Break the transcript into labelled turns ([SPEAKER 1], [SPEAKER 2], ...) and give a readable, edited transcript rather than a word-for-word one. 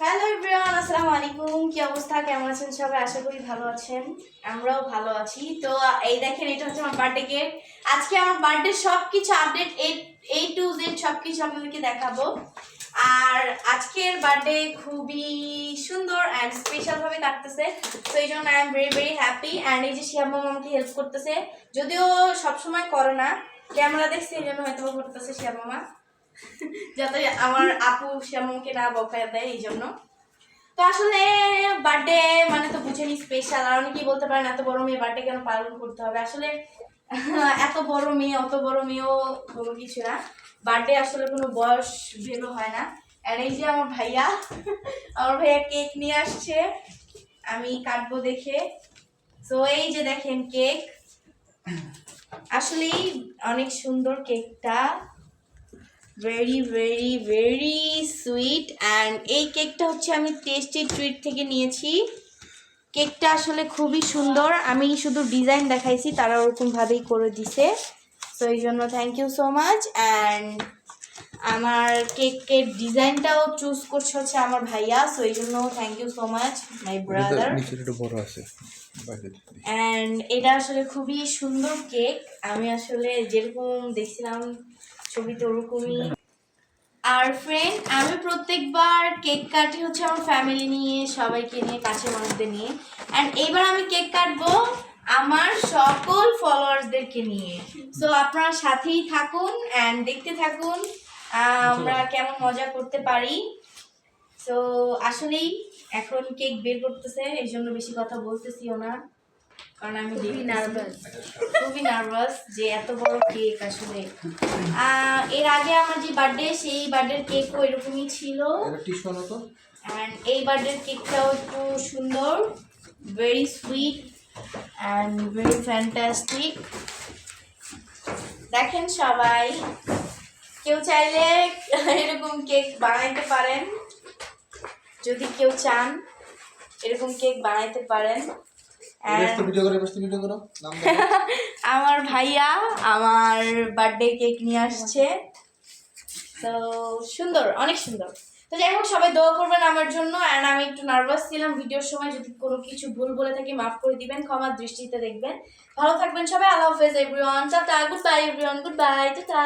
[SPEAKER 1] Hello everyone, আসসালামু আলাইকুম। কি অবস্থা, কেমন আছেন সবাই? আশা করি ভালো আছেন, আমরাও ভালো আছি। তো এই দেখেন, এটা হচ্ছে আমার বার্থডে কেক। আজকে আমার বার্থডে সবকিছু আপডেট A to Z সবকিছু আপনাদেরকে দেখাবো। আর আজকের বার্থডে খুবই সুন্দর অ্যান্ড স্পেশাল ভাবে কাটতেছে, তো এই জন্য I am very very happy. And এই যে শিয়াম মামা আমাকে হেল্প করতেছে, যদিও সবসময় করে না, ক্যামেরা দেখছে এই জন্য হয়তো করতেছে শিয়াম মামা, যাতে আমার আপু শ্যামকে না বকায় দেয় এই জন্য। তো আসলে বার্থডে মানে তো বুঝেনি স্পেশাল, আর অনেকেই বলতে পারেন এত বড় মেয়ে বার্থডে কেন পালন করতে হবে। আসলে এত বড় মেয়ে অত বড় মেয়েও কোনো কিছু না, বার্থডে আসলে কোনো বয়স ভেদ হয় না। আর এই যে আমার ভাইয়া কেক নিয়ে আসছে, আমি কাটবো দেখে। তো এই যে দেখেন কেক, আসলেই অনেক সুন্দর কেকটা, very very very sweet. And এই কেকটা হচ্ছে আমি টেস্টি ট্রিট থেকে নিয়েছি। কেকটা আসলে খুবই সুন্দর, আমি শুধু ডিজাইন দেখাইছি, তারা ওরকমভাবেই করে দিছে, তো এই জন্য thank you so much. And আমার কেকের ডিজাইনটাও চুজ করছে হচ্ছে আমার ভাইয়া, সো এই জন্য thank you so much my brother. And এটা আসলে খুবই সুন্দর কেক, আমি আসলে যেরকম দেখছিলাম ছবিতে ওরকমই। আর ফ্রেন্ড, আমি প্রত্যেকবার কেক কাটি হচ্ছে আমার ফ্যামিলি নিয়ে, সবাইকে নিয়ে, কাছের মানুষদের নিয়ে। অ্যান্ড এইবার আমি কেক কাটবো আমার সকল ফলোয়ার্সদেরকে নিয়ে। সো আপনারা সাথেই থাকুন অ্যান্ড দেখতে থাকুন আমরা কেমন মজা করতে পারি। সো আসলেই এখন কেক বের করতেছে, এই জন্য বেশি কথা বলতেছিও না, কারণ আমি খুবই নার্ভাস যে এত বড় কেক। আসলে এর আগে আমার যে বার্থডে, সেই বার্থডের কেকও এরকমই ছিল, অ্যান্ড এই বার্থডের কেকটাও একটু সুন্দর, very sweet and very fantastic. দেখেন সবাই, কেউ চাইলে এরকম কেক বানাইতে পারেন, যদি কেউ চান এরকম কেক বানাইতে পারেন। আমার ভাইয়া আমার বার্থডে কেক নিয়ে আসছে, তো সুন্দর, অনেক সুন্দর। তো যাই হোক, সবাই দোয়া করবেন আমার জন্য। অ্যান্ড আমি একটু নার্ভাস ছিলাম ভিডিওর সময়, যদি কোনো কিছু ভুল বলে থাকি মাফ করে দিবেন, ক্ষমার দৃষ্টিতে দেখবেন। ভালো থাকবেন সবাই, আল্লাহ হাফেজ everyone, tata, good bye everyone, good bye, tata.